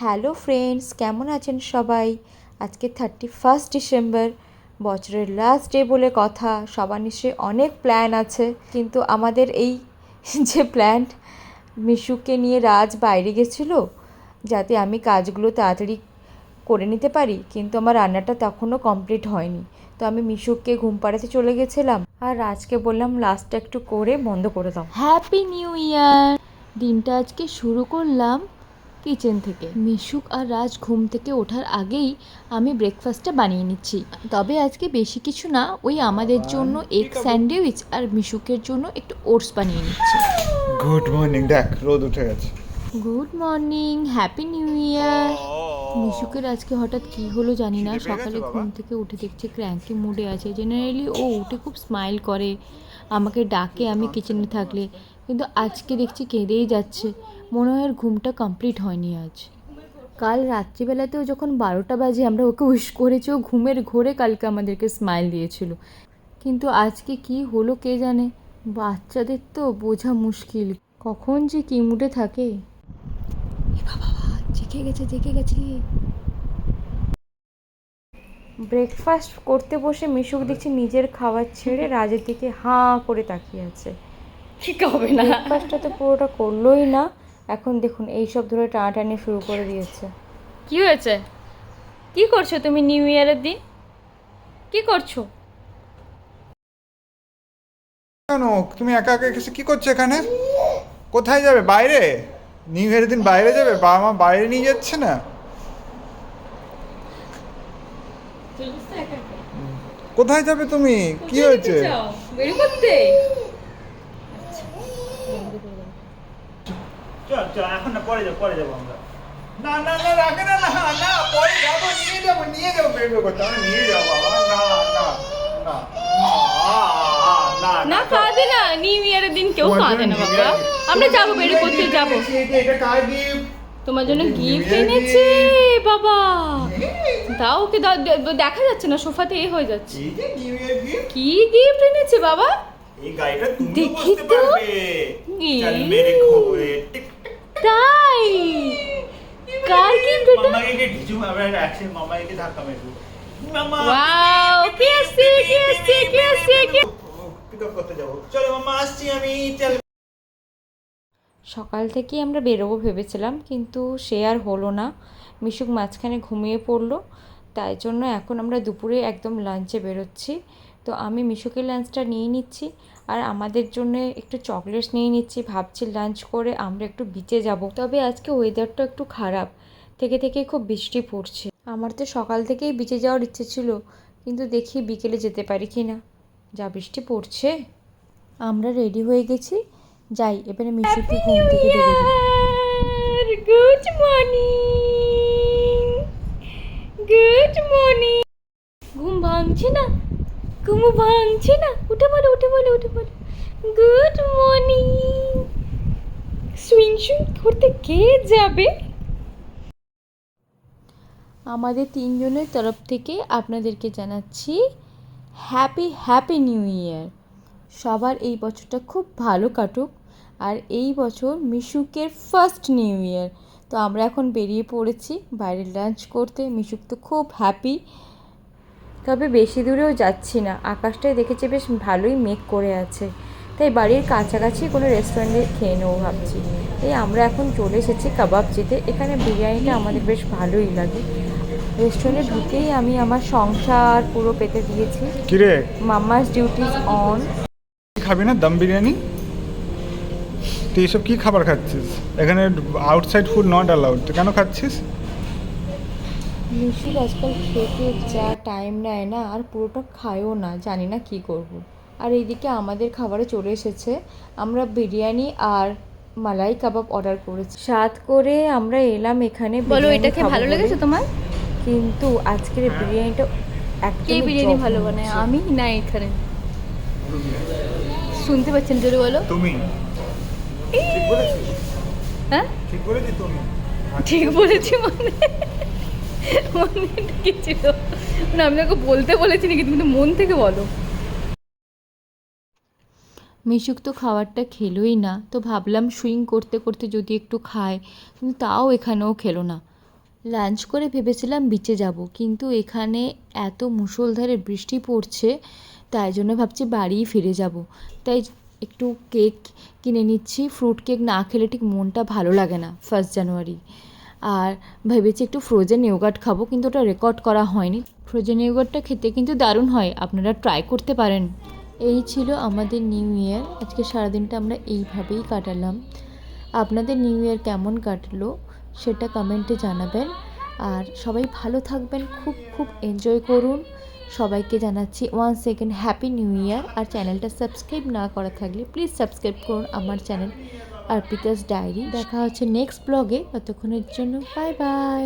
Hello friends, কেমন আছেন সবাই? আজকে 31 ডিসেম্বর, বছরের লাস্ট ডে বলে কথা। সবার নিশ্চয়ই অনেক প্ল্যান আছে, কিন্তু আমাদের এই যে প্ল্যান, মিশুকে নিয়ে রাজ বাইরে গেছিলো যাতে আমি কাজগুলো তাড়াতাড়ি করে নিতে পারি, কিন্তু আমার রান্নাটা তখনও কমপ্লিট হয়নি। তো আমি মিশুকে ঘুম পাড়াতে চলে গেছিলাম আর রাজকে বললাম লাস্টটা একটু করে বন্ধ করে দাও। হ্যাপি নিউ ইয়ার। দিনটা আজকে শুরু করলাম কিচেন থেকে। মিশুক আর রাজ ঘুম থেকে ওঠার আগেই আমি ব্রেকফাস্টটা বানিয়ে নিচ্ছি। তবে আজকে বেশি কিছু না, ওই আমাদের জন্য এগ স্যান্ডউইচ আর মিশুকের জন্য একটু ওটস বানিয়ে নিচ্ছি। গুড মর্নিং, দেখ রোদ উঠে গেছে। Good morning, happy new year. মিশুকের আজকে হঠাৎ কি হলো জানি না, সকালে ঘুম থেকে উঠে দেখছি ক্র্যাঙ্কি মুডে আছে। জেনারেলি ও উঠে খুব স্মাইল করে, আমাকে ডাকে আমি কিচেনে থাকলে, কিন্তু আজকে দেখছি কেঁদেই যাচ্ছে। মনে হয় ঘুমটা কমপ্লিট হয়নি আজ। কাল রাত্রিবেলাতেও যখন 12টা বাজে আমরা ওকে উইশ করেছি, ও ঘুমের ঘোরে কালকে আমাদেরকে স্মাইল দিয়েছিল। কিন্তু আজকে কি হলো কে জানে। বাচ্চাদের তো বোঝা মুশকিল, কখন যে কি মুডে থাকে। বাবা, জেগে গেছে। ব্রেকফাস্ট করতে বসে মিশুক দেখছি নিজের খাবার ছেড়ে রাজের দিকে হাঁ করে তাকিয়ে আছে। ঠিক হবে না, ব্রেকফাস্টটা তো পুরোটা করলোই না। এখন দেখুন এইসব ধরে টানাটানি শুরু করে দিয়েছে। কি হয়েছে? কি করছো তুমি নিউ ইয়ারের দিন? কি করছো? কেন তুমি একা একা এসে কি করছো এখানে? কোথায় যাবে? বাইরে? নিউ ইয়ারের দিন বাইরে যাবে? বাবা মা বাইরে নিয়ে যাচ্ছে না? কোথায় যাবে তুমি? কি হয়েছে? বের করতে? চল চল, এখন না, পরে যাবো আমরা। না না না, রাখে না, না না, পরে যাবো, নিয়ে যাবো বের করতে, আমরা নিয়ে যাবো বাবা। না না না না, খাওয়াতে না, নিউ ইয়ারের দিন কেউ খাওয়াতে না বাবা। আমরা যাবো, বের করতে যাবো। এটা কার গিফট? তোমার জন্য গিফট এনেছে বাবা। দাও ওকে, দাও, দেখা যাচ্ছে না, সোফাতে এ হয়ে যাচ্ছে। এই যে নিউ ইয়ার গিফট। কি গিফট এনেছে বাবা? এই গাড়িটা তুমি দেখি বসতে তো। পারবে। চল মেরে খোরে টিক টিক। তাই? কার গিফট এটা? মামাকে ঢিচু মারবে, অ্যাকশন মামাকে ধাক্কা মারবে। মামা ওয়াও, কি আসছে? পিক আপ করতে যাবো। চলো মামা, আসছি আমি। চল। সকাল থেকেই আমরা বেরোবো ভেবেছিলাম, কিন্তু সে আর হলো না। মিশুক মাঝখানে ঘুমিয়ে পড়লো, তাই জন্য এখন আমরা দুপুরে একদম লাঞ্চে বেরোচ্ছি। তো আমি মিশুকের লাঞ্চটা নিয়ে নিচ্ছি আর আমাদের জন্য একটু চকলেটস নিয়ে নিচ্ছি। ভাবছি লাঞ্চ করে আমরা একটু বিচে যাব। তবে আজকে ওয়েদারটা একটু খারাপ, থেকে খুব বৃষ্টি পড়ছে। আমার তো সকাল থেকেই বিচে যাওয়ার ইচ্ছে ছিল, কিন্তু দেখি বিকেলে যেতে পারি কি না, যা বৃষ্টি পড়ছে। আমরা রেডি হয়ে গেছি, যাই এবারে মিশুকে ঘুম থেকে ডেকে দিই। Good morning. ঘুম ভাঙছে না? উঠে বলো। Good morning. সুইং করতে কে যাবে? আমাদের তিনজনের তরফ থেকে আপনাদেরকে জানাচ্ছি হ্যাপি নিউ ইয়ার। সবার এই বছরটা খুব ভালো কাটুক, আর এই বছর মিশুকের ফার্স্ট নিউ ইয়ার। তো আমরা এখন বেরিয়ে পড়েছি বাইরে লাঞ্চ করতে। মিশুক তো খুব হ্যাপি, তবে বেশি দূরেও যাচ্ছি না। আকাশটায় দেখেছি বেশ ভালোই মেঘ করে আছে, তাই বাড়ির কাছাকাছি কোনো রেস্টুরেন্টে খেয়ে নেবো ভাবছি। এই আমরা এখন চলে এসেছি কাবাবজিতে। এখানে বিরিয়ানিটা আমাদের বেশ ভালোই লাগে। রেস্টুরেন্টে ঢুকেই আমি আমার সংসার পুরো পেতে দিয়েছি। কিরে, মাম্মাস ডিউটিস অন। খাবি না দম বিরিয়ানি? তুই এসব কি খাবার খাচ্ছিস? এখানে আউটসাইড ফুড নট অ্যালাউড, তুই কেন খাচ্ছিস? মিশুক আজকাল খেতে যা টাইম নেয় না, আর পুরোটা খায়ও না, জানি না কি করব। আর এইদিকে আমাদের খাবারে চলে এসেছে। আমরা বিরিয়ানি আর মালাই কাবাব অর্ডার করেছি। স্বাদ করে আমরা এলাম এখানে। বলো, বিরিয়ানি এটা খেয়ে খাবো ভালো বলে। লেগেছে তোমার? কিন্তু আজকের বিরিয়ানিটা কে একদম বিরিয়ানি ভালো বানায়, আমি না এখানে? শুনতে পাচ্ছেন, জোরে বলো। তুমি ঠিক বলেছিস? হ্যাঁ, ঠিক বলেছি তুমি? ঠিক বলেছি মানে কি ছিল মানে আমি তোকে বলতে বলেছি নাকি, তুমি তো মন থেকে বলো। মিশুক তো খাবারটা খেলোই না, তো ভাবলাম সুইং করতে করতে যদি একটু খায়, কিন্তু তাও এখানেও খেলো না। লাঞ্চ করে ভেবেছিলাম বিচে যাব, কিন্তু এখানে এত মুষলধারে বৃষ্টি পড়ছে, তাই জন্য ভাবছি বাড়িই ফিরে যাব। তাই একটু কেক কিনে নিচ্ছি। ফ্রুট কেক না খেলে ঠিক মনটা ভালো লাগে না 1 জানুয়ারি। আর ভেবেছি একটু ফ্রোজেন ইয়োগার্ট খাবো, কিন্তু ওটা রেকর্ড করা হয়নি। ফ্রোজেন ইয়োগার্টটা খেতে কিন্তু দারুণ হয়, আপনারা ট্রাই করতে পারেন। এই ছিল আমাদের নিউ ইয়ার। আজকে সারাদিনটা আমরা এইভাবেই কাটালাম। আপনাদের নিউ ইয়ার কেমন কাটলো সেটা কমেন্টে জানাবেন। আর সবাই ভালো থাকবেন, খুব খুব এনজয় করুন। সবাইকে জানাচ্ছি once second happy new year. আর চ্যানেলটা সাবস্ক্রাইব না করা থাকলে প্লিজ সাবস্ক্রাইব করুন আমার চ্যানেল অর্পিতাস ডায়েরি। দেখা হচ্ছে নেক্সট ব্লগে, ততক্ষণের জন্য বাই বাই।